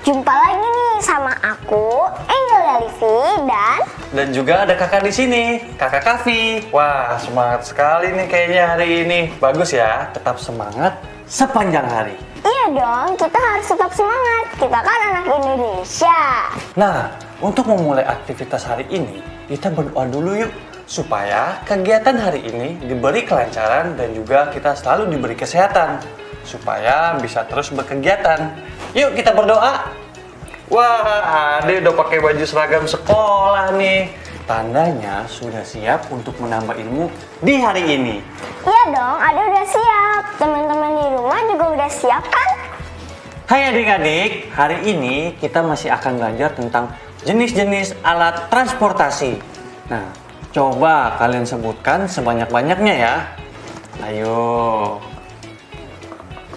Jumpa lagi nih sama aku, Angel Livi, dan juga ada kakak di sini, kakak Kavi. Wah, semangat sekali nih kayaknya hari ini. Bagus ya, tetap semangat sepanjang hari. Iya dong, kita harus tetap semangat. Kita kan anak Indonesia. Nah, untuk memulai aktivitas hari ini, kita berdoa dulu yuk, supaya kegiatan hari ini diberi kelancaran dan juga kita selalu diberi kesehatan, supaya bisa terus berkegiatan. Yuk kita berdoa. Wah, Ade udah pakai baju seragam sekolah nih. Tandanya sudah siap untuk menambah ilmu di hari ini. Iya dong, Ade udah siap. Teman-teman di rumah juga udah siap kan? Hai adik-adik, hari ini kita masih akan belajar tentang jenis-jenis alat transportasi. Nah, coba kalian sebutkan sebanyak-banyaknya ya. Ayo.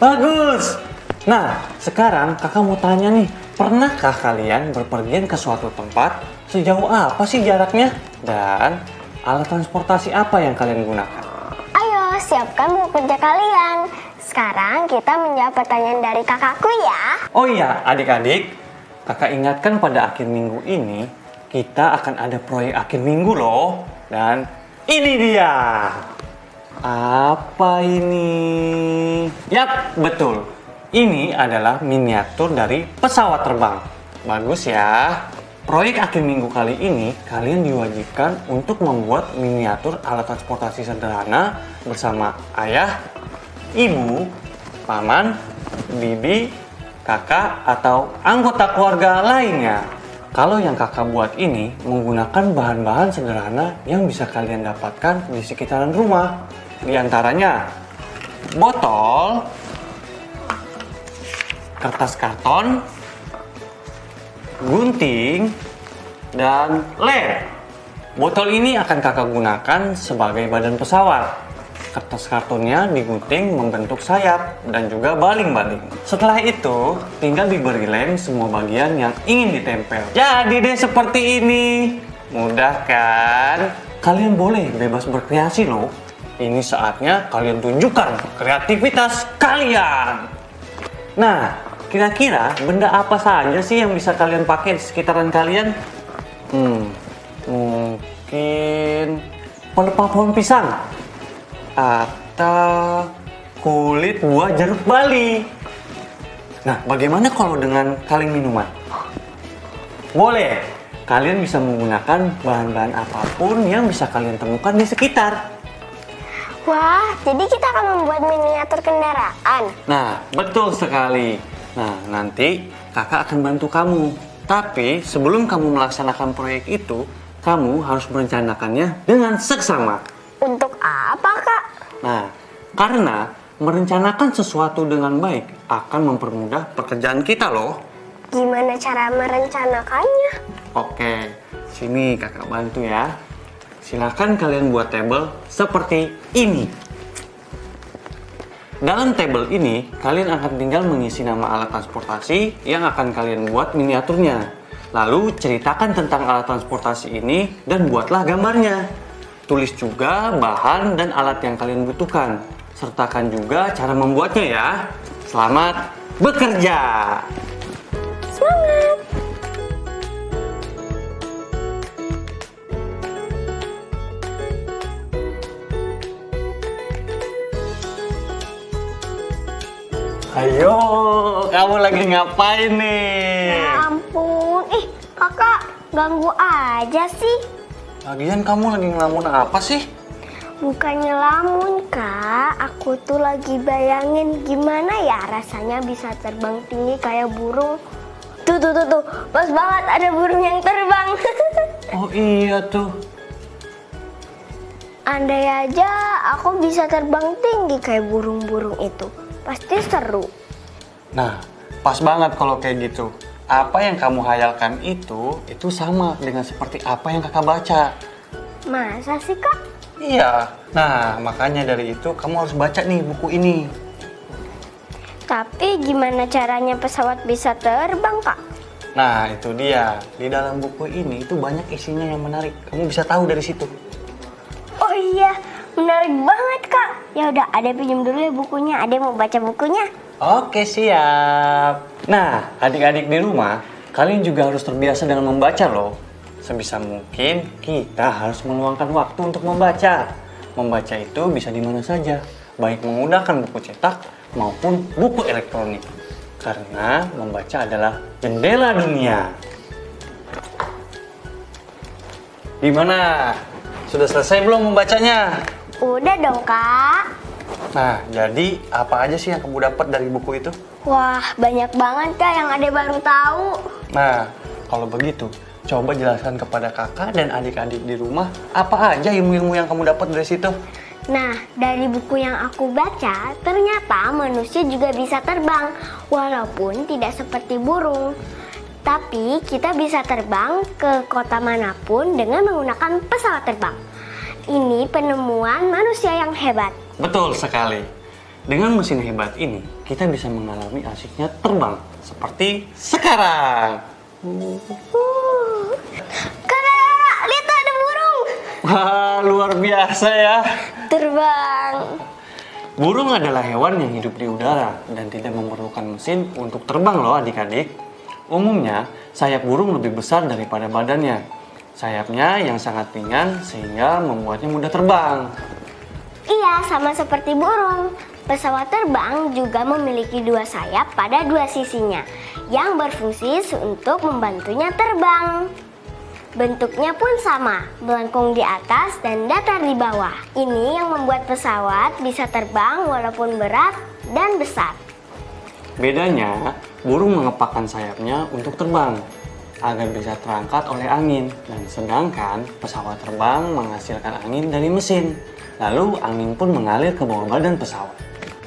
Bagus. Nah, sekarang kakak mau tanya nih, pernahkah kalian berpergian ke suatu tempat? Sejauh apa sih jaraknya? Dan alat transportasi apa yang kalian gunakan? Ayo, siapkan buku kerja kalian. Sekarang kita menjawab pertanyaan dari kakakku ya. Oh iya, adik-adik, kakak ingatkan pada akhir minggu ini, kita akan ada proyek akhir minggu loh. Dan ini dia. Apa ini? Yap, betul. Ini adalah miniatur dari pesawat terbang. Bagus ya. Proyek akhir minggu kali ini, kalian diwajibkan untuk membuat miniatur alat transportasi sederhana bersama ayah, ibu, paman, bibi, kakak, atau anggota keluarga lainnya. Kalau yang kakak buat ini menggunakan bahan-bahan sederhana yang bisa kalian dapatkan di sekitaran rumah. Di antaranya botol, kertas karton, gunting, dan lem. Botol ini akan kakak gunakan sebagai badan pesawat. Kertas kartonnya digunting membentuk sayap dan juga baling-baling. Setelah itu, tinggal diberi lem semua bagian yang ingin ditempel. Jadi deh seperti ini. Mudah kan? Kalian boleh bebas berkreasi loh. Ini saatnya kalian tunjukkan kreativitas kalian. Nah, kira-kira benda apa saja sih yang bisa kalian pakai di sekitaran kalian? Mungkin pelepah pohon pisang atau kulit buah jeruk bali. Nah, bagaimana kalau dengan kaleng minuman? Boleh, kalian bisa menggunakan bahan-bahan apapun yang bisa kalian temukan di sekitar. Wah, jadi kita akan membuat miniatur kendaraan. Nah, betul sekali. Nah, nanti kakak akan bantu kamu. Tapi sebelum kamu melaksanakan proyek itu, kamu harus merencanakannya dengan seksama. Untuk apa, Kak? Nah, karena merencanakan sesuatu dengan baik akan mempermudah pekerjaan kita loh. Gimana cara merencanakannya? Oke, sini kakak bantu ya. Silakan kalian buat tabel seperti ini. Dalam tabel ini, kalian akan tinggal mengisi nama alat transportasi yang akan kalian buat miniaturnya. Lalu ceritakan tentang alat transportasi ini dan buatlah gambarnya. Tulis juga bahan dan alat yang kalian butuhkan. Sertakan juga cara membuatnya ya. Selamat bekerja! Semangat! Ayo, kamu lagi ngapain nih? Ya ampun, kakak ganggu aja sih. Lagian kamu lagi ngelamun apa sih? Bukannya lamun, Kak. Aku tuh lagi bayangin gimana ya rasanya bisa terbang tinggi kayak burung. Tuh, pas banget ada burung yang terbang. Oh iya tuh. Andai aja aku bisa terbang tinggi kayak burung-burung itu. Pasti seru. Nah, Pas banget kalau kayak gitu. Apa yang kamu hayalkan itu sama dengan seperti apa yang kakak baca. Masa sih Kak? Iya. Nah, makanya dari itu kamu harus baca nih buku ini. Tapi gimana caranya pesawat bisa terbang Kak? Nah, itu dia. Di dalam buku ini itu banyak isinya yang menarik. Kamu bisa tahu dari situ. Oh iya, menarik banget Kak. Ya udah, Ade pinjam dulu ya bukunya. Ade mau baca bukunya. Oke, siap. Nah, adik-adik di rumah, kalian juga harus terbiasa dengan membaca loh. Sebisa mungkin kita harus meluangkan waktu untuk membaca. Membaca itu bisa di mana saja, baik menggunakan buku cetak maupun buku elektronik. Karena membaca adalah jendela dunia. Gimana? Sudah selesai belum membacanya? Udah dong Kak. Nah, jadi apa aja sih yang kamu dapat dari buku itu? Wah, banyak banget Kak yang Ade baru tahu. Nah, kalau begitu, coba jelaskan kepada kakak dan adik-adik di rumah apa aja ilmu-ilmu yang kamu dapat dari situ. Nah, dari buku yang aku baca, ternyata manusia juga bisa terbang, walaupun tidak seperti burung. Tapi kita bisa terbang ke kota manapun dengan menggunakan pesawat terbang. Ini penemuan manusia yang hebat. Betul sekali. Dengan mesin hebat ini, kita bisa mengalami asiknya terbang seperti sekarang. Kakak, lihat tuh ada burung. Wah, luar biasa ya. Terbang. Burung adalah hewan yang hidup di udara dan tidak memerlukan mesin untuk terbang loh adik-adik. Umumnya, sayap burung lebih besar daripada badannya. Sayapnya yang sangat ringan sehingga membuatnya mudah terbang. Iya, sama seperti burung. Pesawat terbang juga memiliki dua sayap pada dua sisinya yang berfungsi untuk membantunya terbang. Bentuknya pun sama, melengkung di atas dan datar di bawah. Ini yang membuat pesawat bisa terbang walaupun berat dan besar. Bedanya, burung mengepakkan sayapnya untuk terbang agar bisa terangkat oleh angin, dan sedangkan pesawat terbang menghasilkan angin dari mesin. Lalu angin pun mengalir ke bawah badan pesawat.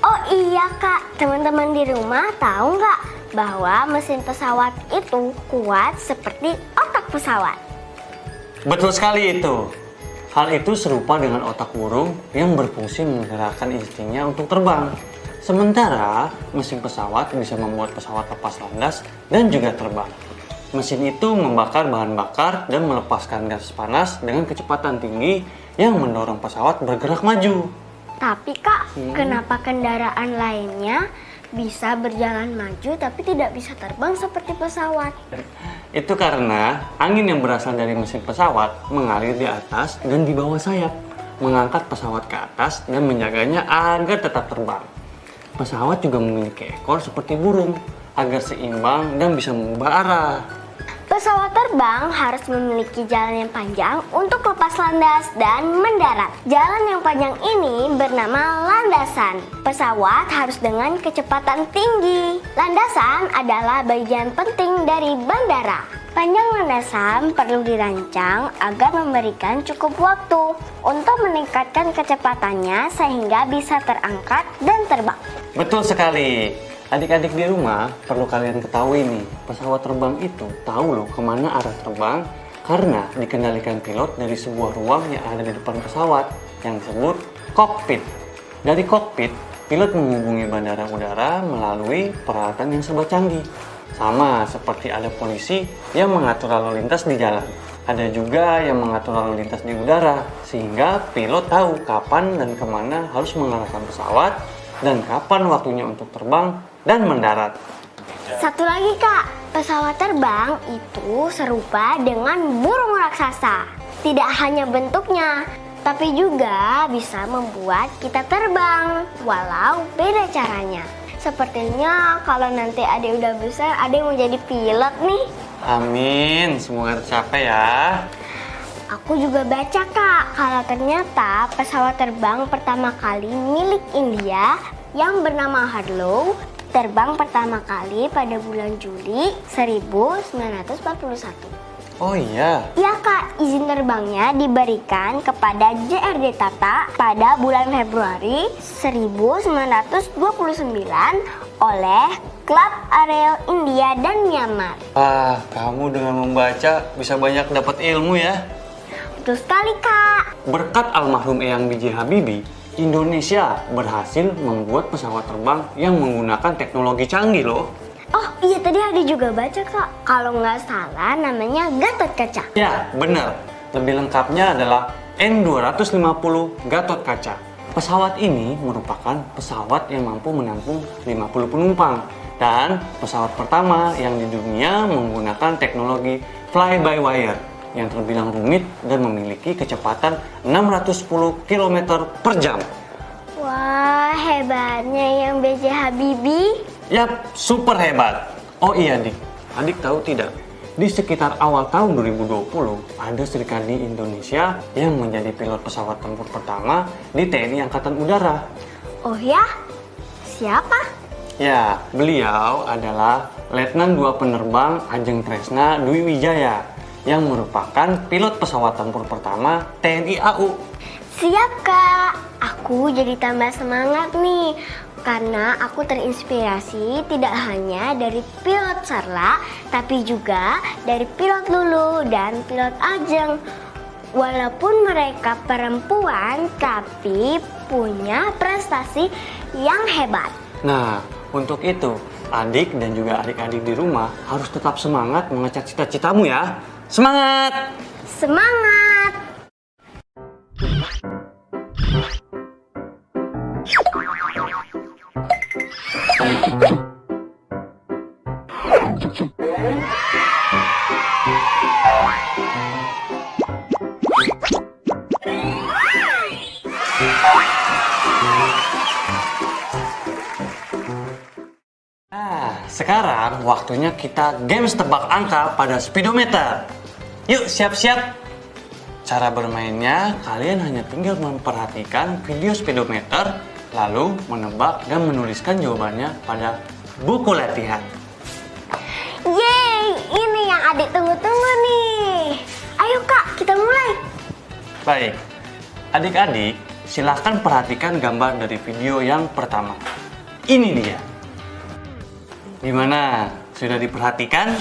Oh iya Kak, teman-teman di rumah tahu nggak bahwa mesin pesawat itu kuat seperti otak pesawat? Betul sekali itu. Hal itu serupa dengan otak burung yang berfungsi menggerakkan instingnya untuk terbang. Sementara mesin pesawat bisa membuat pesawat lepas landas dan juga terbang. Mesin itu membakar bahan bakar dan melepaskan gas panas dengan kecepatan tinggi yang mendorong pesawat bergerak maju. Tapi Kak, kenapa kendaraan lainnya bisa berjalan maju tapi tidak bisa terbang seperti pesawat? Itu karena angin yang berasal dari mesin pesawat mengalir di atas dan di bawah sayap, mengangkat pesawat ke atas dan menjaganya agar tetap terbang. Pesawat juga memiliki ekor seperti burung agar seimbang dan bisa mengubah arah. Pesawat terbang harus memiliki jalan yang panjang untuk lepas landas dan mendarat. Jalan yang panjang ini bernama landasan. Pesawat harus dengan kecepatan tinggi. Landasan adalah bagian penting dari bandara. Panjang landasan perlu dirancang agar memberikan cukup waktu untuk meningkatkan kecepatannya sehingga bisa terangkat dan terbang. Betul sekali. Adik-adik di rumah perlu kalian ketahui nih, pesawat terbang itu tahu loh kemana arah terbang karena dikendalikan pilot dari sebuah ruang yang ada di depan pesawat yang disebut kokpit. Dari kokpit, pilot menghubungi bandara udara melalui peralatan yang serba canggih. Sama seperti ada polisi yang mengatur lalu lintas di jalan. Ada juga yang mengatur lalu lintas di udara, sehingga pilot tahu kapan dan kemana harus mengarahkan pesawat dan kapan waktunya untuk terbang dan mendarat. Satu lagi Kak, pesawat terbang itu serupa dengan burung raksasa. Tidak hanya bentuknya, tapi juga bisa membuat kita terbang, walau beda caranya. Sepertinya kalau nanti Ade udah besar, Ade mau jadi pilot nih. Amin, semoga tercapai ya. Aku juga baca Kak, kalau ternyata pesawat terbang pertama kali milik India yang bernama Harlow terbang pertama kali pada bulan Juli 1941. Oh iya. Ya Kak, izin terbangnya diberikan kepada JRD Tata pada bulan Februari 1929 oleh klub Aerial India dan Myanmar. Kamu dengan membaca bisa banyak dapat ilmu ya. Betul sekali, Kak. Berkat almarhum Eyang B.J. Habibie, Indonesia berhasil membuat pesawat terbang yang menggunakan teknologi canggih loh. Oh iya, tadi ada juga baca, Kak. Kalau nggak salah namanya Gatot Kaca. Ya, benar. Lebih lengkapnya adalah N250 Gatot Kaca. Pesawat ini merupakan pesawat yang mampu menampung 50 penumpang. Dan pesawat pertama yang di dunia menggunakan teknologi fly-by-wire yang terbilang rumit dan memiliki kecepatan 610 km per jam. Wah, hebatnya yang B.J. Habibie. Yap, super hebat. Oh iya, Adik tahu tidak? Di sekitar awal tahun 2020, ada Serikandi Indonesia yang menjadi pilot pesawat tempur pertama di TNI Angkatan Udara. Oh ya? Siapa? Ya, beliau adalah Letnan 2 Penerbang Ajeng Tresna Dwi Wijaya yang merupakan pilot pesawat tempur pertama TNI AU. Siap, Kak. Aku jadi tambah semangat nih. Karena aku terinspirasi tidak hanya dari pilot Sarla, tapi juga dari pilot Lulu dan pilot Ajeng. Walaupun mereka perempuan, tapi punya prestasi yang hebat. Nah, untuk itu, adik dan juga adik-adik di rumah harus tetap semangat mengejar cita-citamu ya. Semangat! Semangat! Sekarang waktunya kita games tebak angka pada speedometer. Yuk, siap-siap. Cara bermainnya, kalian hanya tinggal memperhatikan video speedometer, lalu menebak dan menuliskan jawabannya pada buku latihan. Yeay, ini yang adik tunggu-tunggu nih. Ayo Kak, kita mulai. Baik, adik-adik silahkan perhatikan gambar dari video yang pertama. Ini dia. Gimana? Sudah diperhatikan?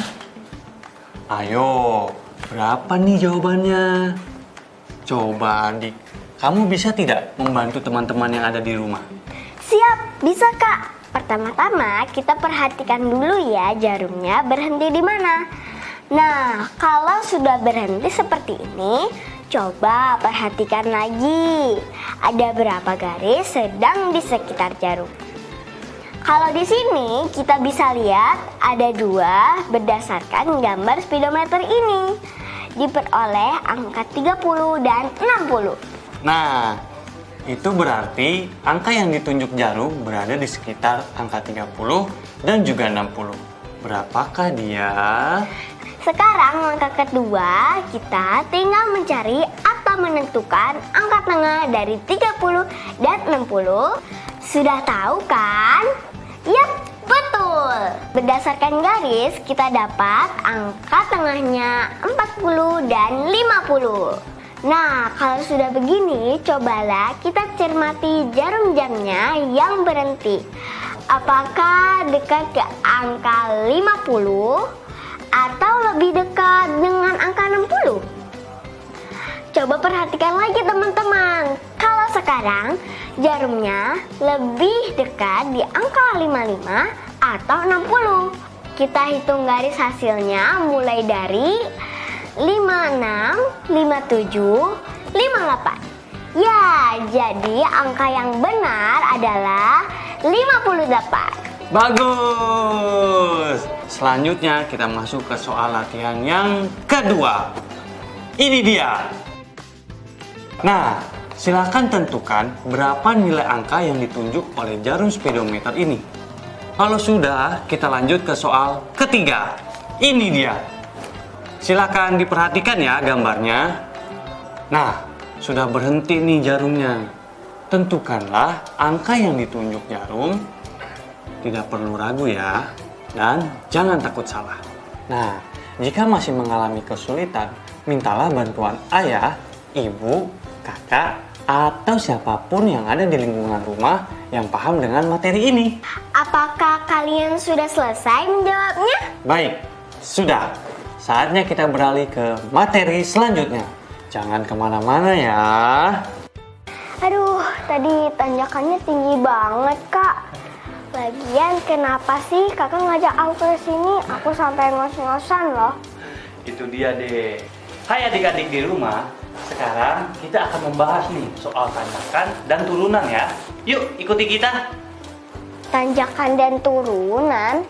Ayo, berapa nih jawabannya? Coba adik, kamu bisa tidak membantu teman-teman yang ada di rumah? Siap, bisa Kak. Pertama-tama kita perhatikan dulu ya jarumnya berhenti di mana. Nah, kalau sudah berhenti seperti ini, coba perhatikan lagi. Ada berapa garis sedang di sekitar jarum? Kalau di sini kita bisa lihat ada 2 berdasarkan gambar speedometer ini. Diperoleh angka 30 dan 60. Nah, itu berarti angka yang ditunjuk jarum berada di sekitar angka 30 dan juga 60. Berapakah dia? Sekarang langkah kedua, kita tinggal mencari atau menentukan angka tengah dari 30 dan 60. Sudah tahu kan? Yap, betul. Berdasarkan garis, kita dapat angka tengahnya 40 dan 50. Nah, kalau sudah begini, cobalah kita cermati jarum jamnya yang berhenti. Apakah dekat ke angka 50 atau lebih dekat dengan angka 60? Coba perhatikan lagi teman-teman. Kalau sekarang jarumnya lebih dekat di angka 55 atau 60. Kita hitung garis hasilnya mulai dari 56, 57, 58. Ya, jadi angka yang benar adalah 58. Bagus! Selanjutnya kita masuk ke soal latihan yang kedua. Ini dia. Nah, silakan tentukan berapa nilai angka yang ditunjuk oleh jarum speedometer ini. Kalau sudah, kita lanjut ke soal ketiga. Ini dia. Silakan diperhatikan ya gambarnya. Nah, sudah berhenti nih jarumnya. Tentukanlah angka yang ditunjuk jarum. Tidak perlu ragu ya. Dan jangan takut salah. Nah, jika masih mengalami kesulitan, mintalah bantuan ayah, ibu, kakak, atau siapapun yang ada di lingkungan rumah yang paham dengan materi ini. Apakah kalian sudah selesai menjawabnya? Baik, sudah. Saatnya kita beralih ke materi selanjutnya. Jangan kemana-mana ya. Aduh, tadi tanjakannya tinggi banget, Kak. Lagian kenapa sih kakak ngajak aku ke sini? Aku sampai ngos-ngosan loh. Itu dia deh. Hai adik-adik di rumah, sekarang kita akan membahas nih soal tanjakan dan turunan ya. Yuk ikuti kita. Tanjakan dan turunan?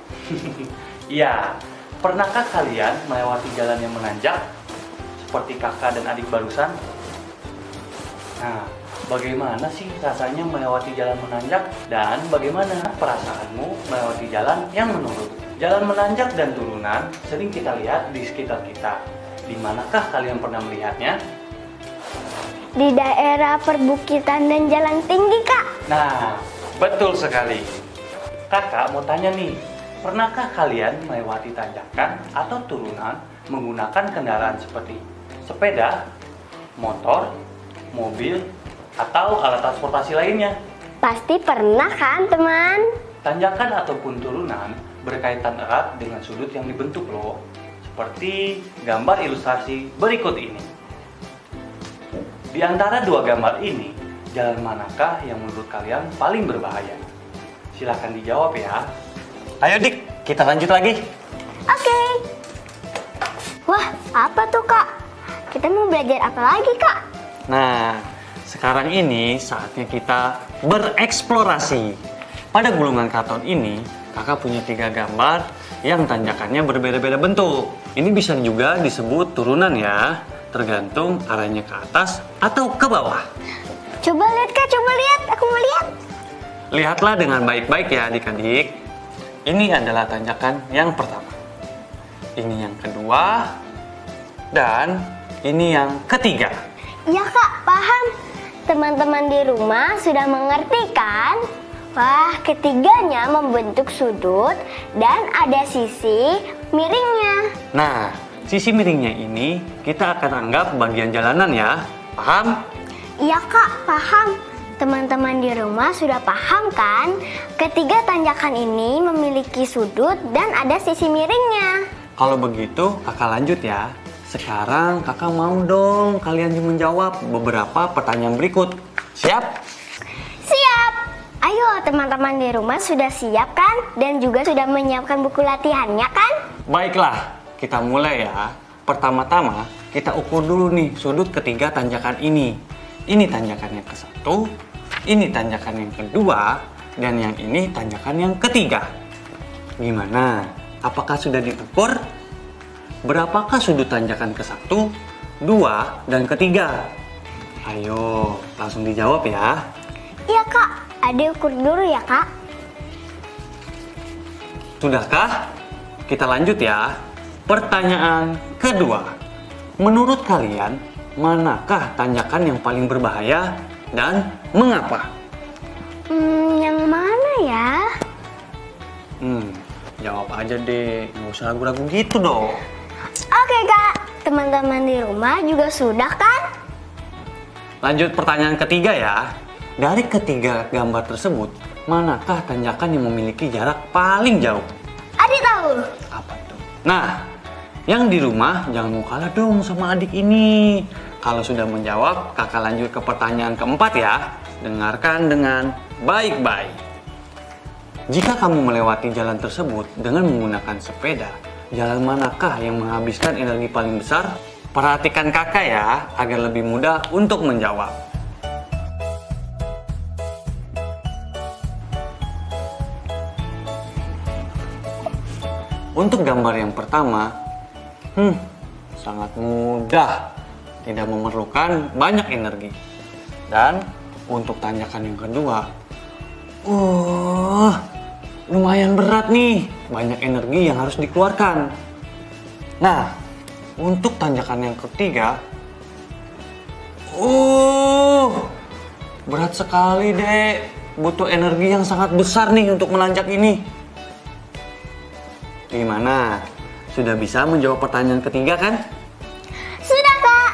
Iya, pernahkah kalian melewati jalan yang menanjak? Seperti kakak dan adik barusan? Nah, bagaimana sih rasanya melewati jalan menanjak? Dan bagaimana perasaanmu melewati jalan yang menurun? Jalan menanjak dan turunan sering kita lihat di sekitar kita. Di manakah kalian pernah melihatnya? Di daerah perbukitan dan jalan tinggi, Kak. Nah, betul sekali. Kakak mau tanya nih, pernahkah kalian melewati tanjakan atau turunan menggunakan kendaraan seperti sepeda, motor, mobil, atau alat transportasi lainnya? Pasti pernah kan, teman? Tanjakan ataupun turunan berkaitan erat dengan sudut yang dibentuk loh. Seperti gambar ilustrasi berikut ini. Di antara dua gambar ini, jalan manakah yang menurut kalian paling berbahaya? Silahkan dijawab ya. Ayo Dik, kita lanjut lagi. Oke. Wah, apa tuh, Kak? Kita mau belajar apa lagi, Kak? Nah, sekarang ini saatnya kita bereksplorasi. Pada gulungan karton ini, kakak punya 3 gambar yang tanjakannya berbeda-beda bentuk. Ini bisa juga disebut turunan ya, tergantung arahnya ke atas atau ke bawah. Coba lihat, Kak, coba lihat. Aku mau lihat. Lihatlah dengan baik-baik ya adik-adik. Ini adalah tanjakan yang pertama. Ini yang kedua. Dan ini yang ketiga. Iya, Kak, paham. Teman-teman di rumah sudah mengerti kan? Wah, ketiganya membentuk sudut dan ada sisi miringnya. Nah, sisi miringnya ini kita akan anggap bagian jalanan ya. Paham? Iya, Kak, paham. Teman-teman di rumah sudah paham kan? Ketiga tanjakan ini memiliki sudut dan ada sisi miringnya. Kalau begitu, kakak lanjut ya. Sekarang kakak mau dong kalian menjawab beberapa pertanyaan berikut. Siap? Siap! Ayo, teman-teman di rumah sudah siap kan? Dan juga sudah menyiapkan buku latihannya kan? Baiklah, kita mulai ya. Pertama-tama, kita ukur dulu nih sudut ketiga tanjakan ini. Ini tanjakan yang ke-1, ini tanjakan yang kedua, dan yang ini tanjakan yang ketiga. Gimana? Apakah sudah diukur? Berapakah sudut tanjakan ke-1, 2, dan ketiga? Ayo, langsung dijawab ya. Iya, Kak. Ade ukur dulu ya, Kak. Sudahkah? Kita lanjut ya. Pertanyaan kedua. Menurut kalian, manakah tanjakan yang paling berbahaya dan mengapa? Yang mana ya? Jawab aja deh. Nggak usah ragu-ragu gitu dong. Oke, Kak. Teman-teman di rumah juga sudah kan? Lanjut pertanyaan ketiga ya. Dari ketiga gambar tersebut, manakah tanjakan yang memiliki jarak paling jauh? Ade tahu. Apa tuh? Nah, yang di rumah jangan mau kalah dong sama adik ini. Kalau sudah menjawab, kakak lanjut ke pertanyaan keempat ya. Dengarkan dengan baik-baik. Jika kamu melewati jalan tersebut dengan menggunakan sepeda, jalan manakah yang menghabiskan energi paling besar? Perhatikan kakak ya, agar lebih mudah untuk menjawab. Untuk gambar yang pertama, sangat mudah, tidak memerlukan banyak energi. Dan untuk tanjakan yang kedua, lumayan berat nih, banyak energi yang harus dikeluarkan. Nah, untuk tanjakan yang ketiga, berat sekali dek, butuh energi yang sangat besar nih untuk menanjak ini. Gimana? Sudah bisa menjawab pertanyaan ketiga kan? Sudah, Kak.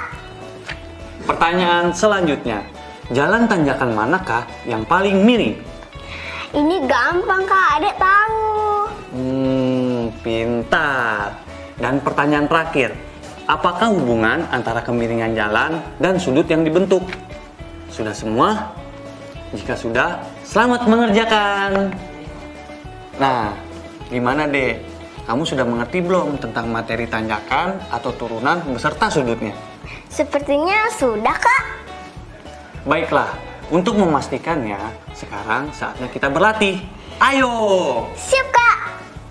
Pertanyaan selanjutnya. jalan tanjakan manakah yang paling miring? Ini gampang Kak, Adek tahu. Pintar. Dan pertanyaan terakhir, apakah hubungan antara kemiringan jalan dan sudut yang dibentuk? Sudah semua? Jika sudah, selamat mengerjakan. Nah, gimana Dek? Kamu sudah mengerti belum tentang materi tanjakan atau turunan beserta sudutnya? Sepertinya sudah Kak. Baiklah, untuk memastikannya, sekarang saatnya kita berlatih. Ayo! Siap Kak.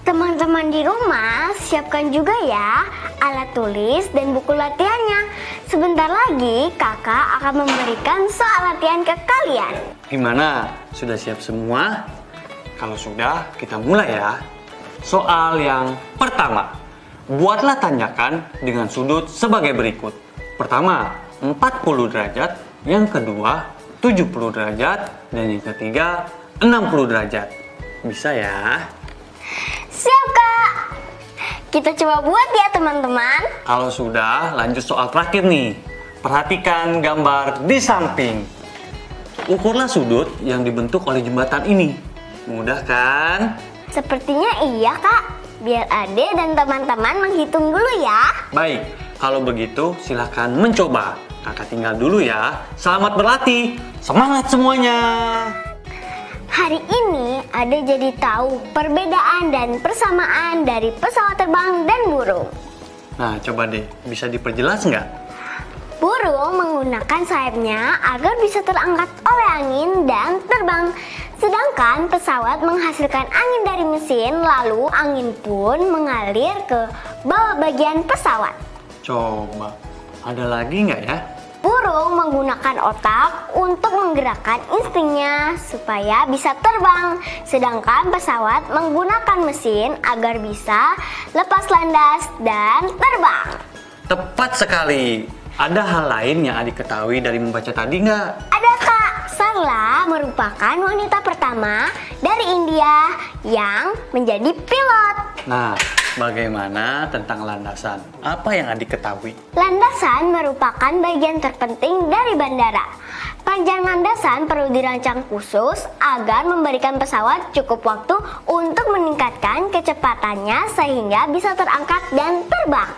Teman-teman di rumah, siapkan juga ya alat tulis dan buku latihannya. Sebentar lagi kakak akan memberikan soal latihan ke kalian. Gimana? Sudah siap semua? Kalau sudah, kita mulai ya. Soal yang pertama. Buatlah tanjakan dengan sudut sebagai berikut. Pertama, 40 derajat. Yang kedua, 70 derajat. Dan yang ketiga, 60 derajat. Bisa ya? Siap Kak. Kita coba buat ya teman-teman. Kalau sudah, lanjut soal terakhir nih. Perhatikan gambar di samping. Ukurlah sudut yang dibentuk oleh jembatan ini. Mudah kan? Sepertinya iya Kak. Biar Ade dan teman-teman menghitung dulu ya. Baik, kalau begitu silahkan mencoba. Kakak tinggal dulu ya. Selamat berlatih. Semangat semuanya. Hari ini Ade jadi tahu perbedaan dan persamaan dari pesawat terbang dan burung. Nah, coba deh, bisa diperjelas nggak? Burung menggunakan sayapnya agar bisa terangkat oleh angin dan terbang. Sedangkan pesawat menghasilkan angin dari mesin, lalu angin pun mengalir ke bawah bagian pesawat. Coba, ada lagi nggak ya? Burung menggunakan otak untuk menggerakkan instingnya supaya bisa terbang. Sedangkan pesawat menggunakan mesin agar bisa lepas landas dan terbang. Tepat sekali. Ada hal lain yang adik ketahui dari membaca tadi nggak? Ada Kak, Sarla merupakan wanita pertama dari India yang menjadi pilot. Nah, bagaimana tentang landasan? Apa yang adik ketahui? Landasan merupakan bagian terpenting dari bandara. Panjang landasan perlu dirancang khusus agar memberikan pesawat cukup waktu untuk meningkatkan kecepatannya sehingga bisa terangkat dan terbang.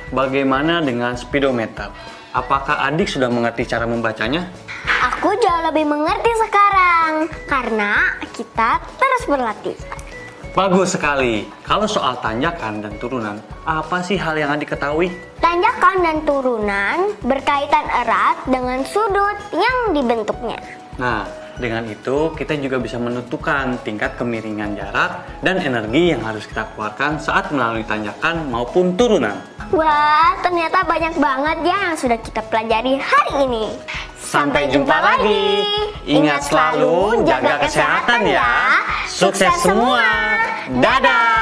Bagaimana dengan speedometer? Apakah adik sudah mengerti cara membacanya? Aku jauh lebih mengerti sekarang karena kita terus berlatih. Bagus sekali. Kalau soal tanjakan dan turunan, apa sih hal yang adik ketahui? Tanjakan dan turunan berkaitan erat dengan sudut yang dibentuknya. Nah, dengan itu kita juga bisa menentukan tingkat kemiringan jarak dan energi yang harus kita keluarkan saat melalui tanjakan maupun turunan. Wah, ternyata banyak banget ya yang sudah kita pelajari hari ini. Sampai jumpa lagi. Ingat selalu jaga kesehatan ya. Sukses semua. Dadah.